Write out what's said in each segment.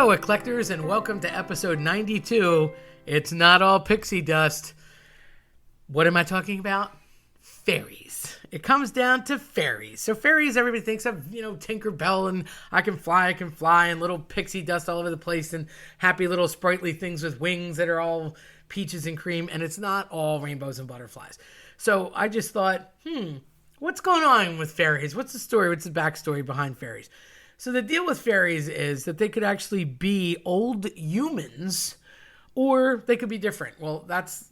Hello, Eclectors, and welcome to episode 92. It's not all pixie dust. What am I talking about? Fairies. It comes down to fairies. So fairies, everybody thinks of, Tinkerbell and I can fly, and little pixie dust all over the place, and happy little sprightly things with wings that are all peaches and cream, and it's not all rainbows and butterflies. So I just thought, what's going on with fairies? What's the story? What's the backstory behind fairies? So the deal with fairies is that they could actually be old humans, or they could be different. Well, that's,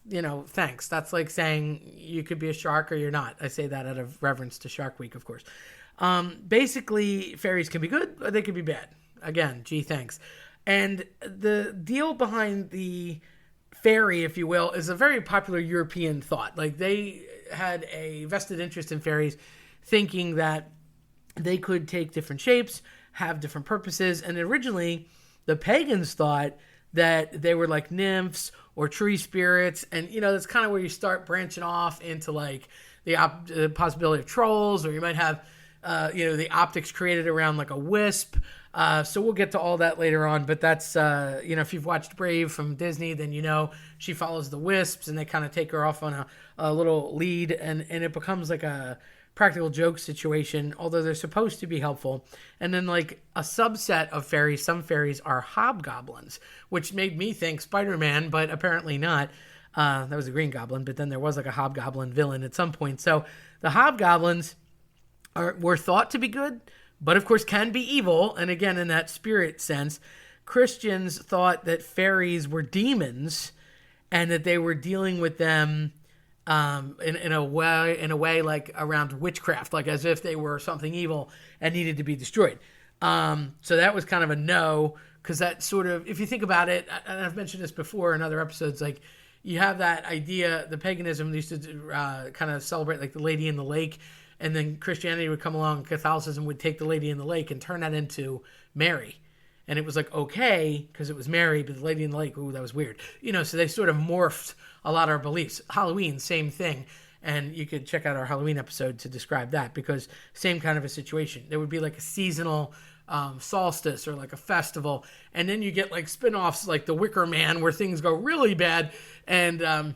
thanks. That's like saying you could be a shark or you're not. I say that out of reverence to Shark Week, of course. Basically, fairies can be good or they could be bad. Again, gee, thanks. And the deal behind the fairy, if you will, is a very popular European thought. Like, they had a vested interest in fairies, thinking that they could take different shapes, have different purposes. And originally, the pagans thought that they were like nymphs or tree spirits. And, that's kind of where you start branching off into like the possibility of trolls, or you might have, the optics created around like a wisp. So we'll get to all that later on. But that's, if you've watched Brave from Disney, then she follows the wisps and they kind of take her off on a little lead, and it becomes like a practical joke situation, although they're supposed to be helpful. And then like a subset of fairies, some fairies are hobgoblins, which made me think Spider-Man, but apparently not. That was a Green Goblin, but then there was like a hobgoblin villain at some point. So the hobgoblins were thought to be good, but of course can be evil. And again, in that spirit sense, Christians thought that fairies were demons and that they were dealing with them in a way like around witchcraft, like as if they were something evil and needed to be destroyed. So that was kind of a no, because that sort of, if you think about it, and I've mentioned this before in other episodes, like you have that idea, the paganism used to kind of celebrate like the Lady in the Lake, and then Christianity would come along, Catholicism would take the Lady in the Lake and turn that into Mary. And it was like, okay, because it was Mary, but the Lady in the Lake, ooh, that was weird. So they sort of morphed a lot of our beliefs. Halloween, same thing. And you could check out our Halloween episode to describe that, because same kind of a situation. There would be like a seasonal solstice or like a festival. And then you get like spin-offs like The Wicker Man, where things go really bad. And,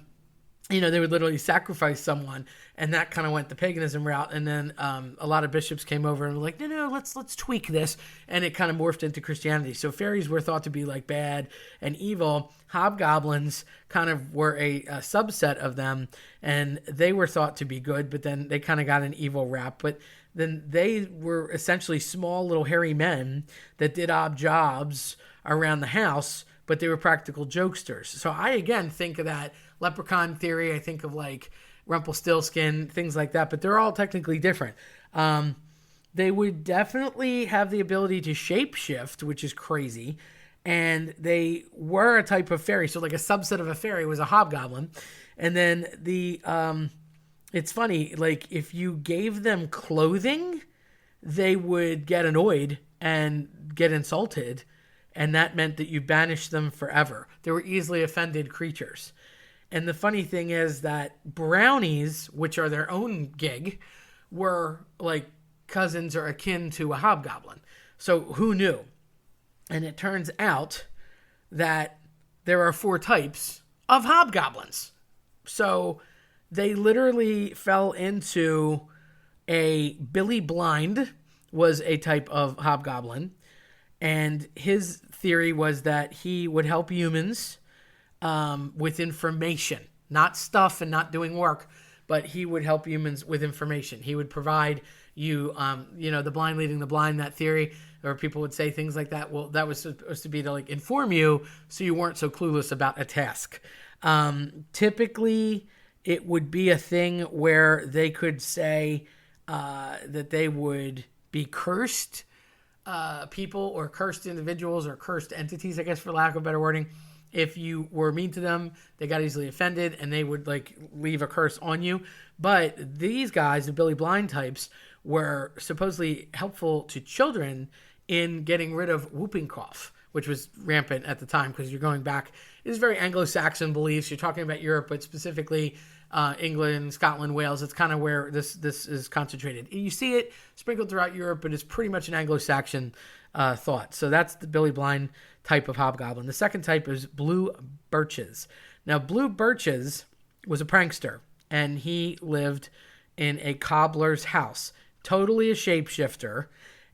they would literally sacrifice someone, and that kind of went the paganism route. And then a lot of bishops came over and were like, no, let's tweak this. And it kind of morphed into Christianity. So fairies were thought to be like bad and evil. Hobgoblins kind of were a subset of them, and they were thought to be good, but then they kind of got an evil rap. But then they were essentially small little hairy men that did odd jobs around the house, but they were practical jokesters. So I, again, think of that leprechaun theory. I think of like Rumpelstiltskin, things like that, but they're all technically different. They would definitely have the ability to shapeshift, which is crazy. And they were a type of fairy. So like a subset of a fairy was a hobgoblin. And then it's funny, like if you gave them clothing, they would get annoyed and get insulted. And that meant that you banished them forever. They were easily offended creatures. And the funny thing is that brownies, which are their own gig, were like cousins or akin to a hobgoblin. So who knew? And it turns out that there are 4 types of hobgoblins. So they literally fell into Billy Blind was a type of hobgoblin. And his theory was that he would help humans with information, not stuff and not doing work, but he would help humans with information. He would provide you, the blind leading the blind, that theory, or people would say things like that. Well, that was supposed to be to like inform you so you weren't so clueless about a task. Typically, it would be a thing where they could say that they would be cursed people or cursed individuals or cursed entities, I guess, for lack of better wording. If you were mean to them, they got easily offended and they would like leave a curse on you. But these guys, the Billy Blind types, were supposedly helpful to children in getting rid of whooping cough, which was rampant at the time, because you're going back. It's very Anglo-Saxon beliefs. You're talking about Europe, but specifically England, Scotland, Wales. It's kind of where this is concentrated. You see it sprinkled throughout Europe, but it's pretty much an Anglo-Saxon thought. So that's the Billy Blind type of hobgoblin. The second type is blue birches. Now, blue birches was a prankster, and he lived in a cobbler's house, totally a shapeshifter,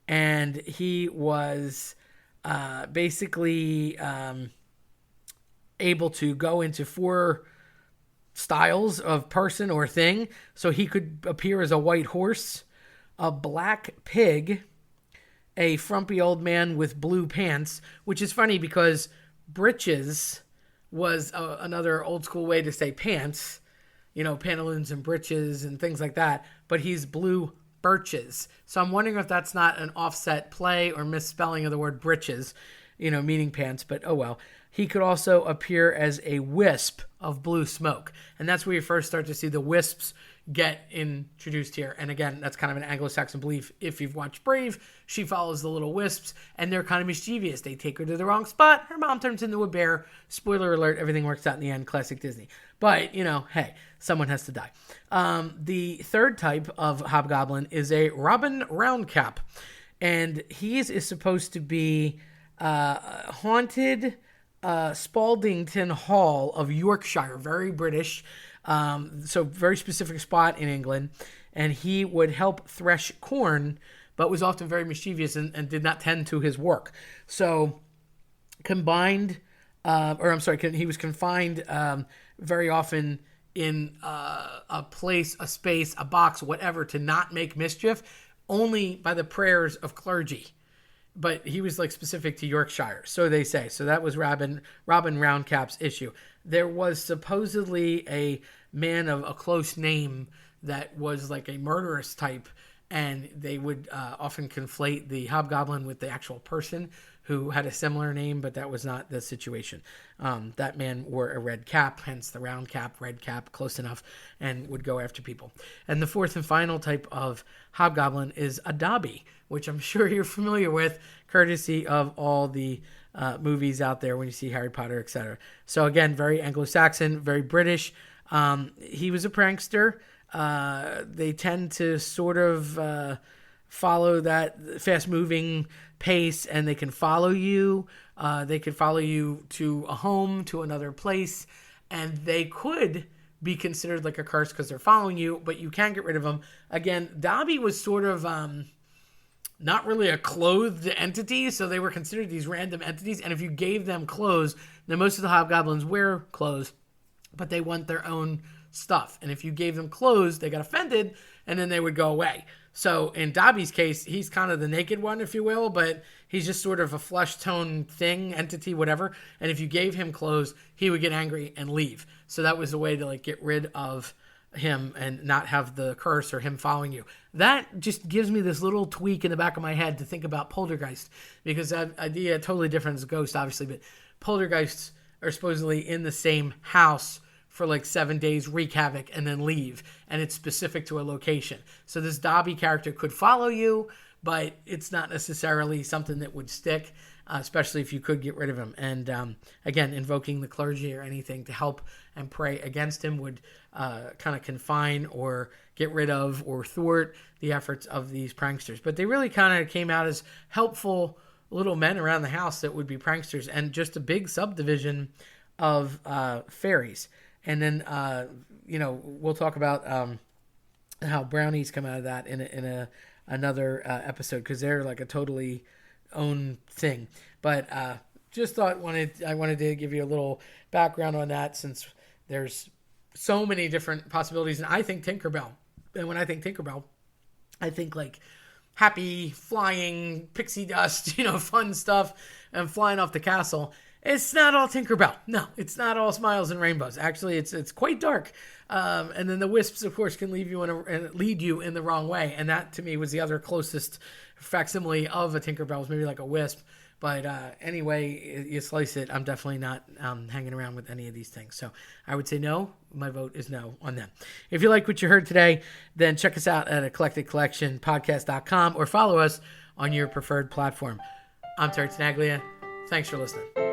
and he was basically able to go into 4 styles of person or thing. So he could appear as a white horse, a black pig, a frumpy old man with blue pants, which is funny because breeches was another old school way to say pants, pantaloons and breeches and things like that. But he's blue birches. So I'm wondering if that's not an offset play or misspelling of the word breeches, meaning pants, but oh well. He could also appear as a wisp of blue smoke. And that's where you first start to see the wisps get introduced here. And again, that's kind of an Anglo-Saxon belief. If you've watched Brave, she follows the little wisps, and they're kind of mischievous. They take her to the wrong spot. Her mom turns into a bear. Spoiler alert, everything works out in the end. Classic Disney. But, hey, someone has to die. The third type of hobgoblin is a robin roundcap. And he is supposed to be haunted Spaldington Hall of Yorkshire, very British, so very specific spot in England, and he would help thresh corn, but was often very mischievous and did not tend to his work. So he was confined very often in a place, a space, a box, whatever, to not make mischief, only by the prayers of clergy. But he was specific to Yorkshire, so they say. So that was Robin Roundcap's issue. There was supposedly a man of a close name that was like a murderous type, and they would often conflate the hobgoblin with the actual person who had a similar name, but that was not the situation. That man wore a red cap, hence the round cap, red cap, close enough, and would go after people. And the fourth and final type of hobgoblin is a dobby, which I'm sure you're familiar with, courtesy of all the movies out there when you see Harry Potter, etc. So again, very Anglo-Saxon, very British. He was a prankster. They tend to sort of follow that fast-moving pace, and they can follow you. They could follow you to a home, to another place, and they could be considered like a curse because they're following you, but you can get rid of them. Again, Dobby was sort of not really a clothed entity, so they were considered these random entities, and if you gave them clothes, then most of the hobgoblins wear clothes, but they want their own stuff. And if you gave them clothes, they got offended, and then they would go away. So in Dobby's case, he's kind of the naked one, if you will, but he's just sort of a flesh tone thing, entity, whatever. And if you gave him clothes, he would get angry and leave. So that was a way to get rid of him and not have the curse or him following you. That just gives me this little tweak in the back of my head to think about poltergeist, because that idea totally different as a ghost, obviously, but poltergeists are supposedly in the same house for 7 days, wreak havoc, and then leave. And it's specific to a location. So this Dobby character could follow you, but it's not necessarily something that would stick, especially if you could get rid of him. And again, invoking the clergy or anything to help and pray against him would kind of confine or get rid of or thwart the efforts of these pranksters. But they really kind of came out as helpful little men around the house that would be pranksters, and just a big subdivision of fairies. And then, we'll talk about how brownies come out of that in another episode, because they're a totally own thing. But just thought I wanted to give you a little background on that, since there's so many different possibilities. And I think Tinkerbell. And when I think Tinkerbell, I think happy flying pixie dust, fun stuff, and flying off the castle. It's not all Tinkerbell. No, it's not all smiles and rainbows. Actually, it's quite dark. And then the wisps, of course, can lead you in the wrong way. And that, to me, was the other closest facsimile of a Tinkerbell, was maybe a wisp. But anyway, you slice it, I'm definitely not hanging around with any of these things. So I would say no. My vote is no on them. If you like what you heard today, then check us out at eclecticcollectionpodcast.com or follow us on your preferred platform. I'm Terry Tenaglia. Thanks for listening.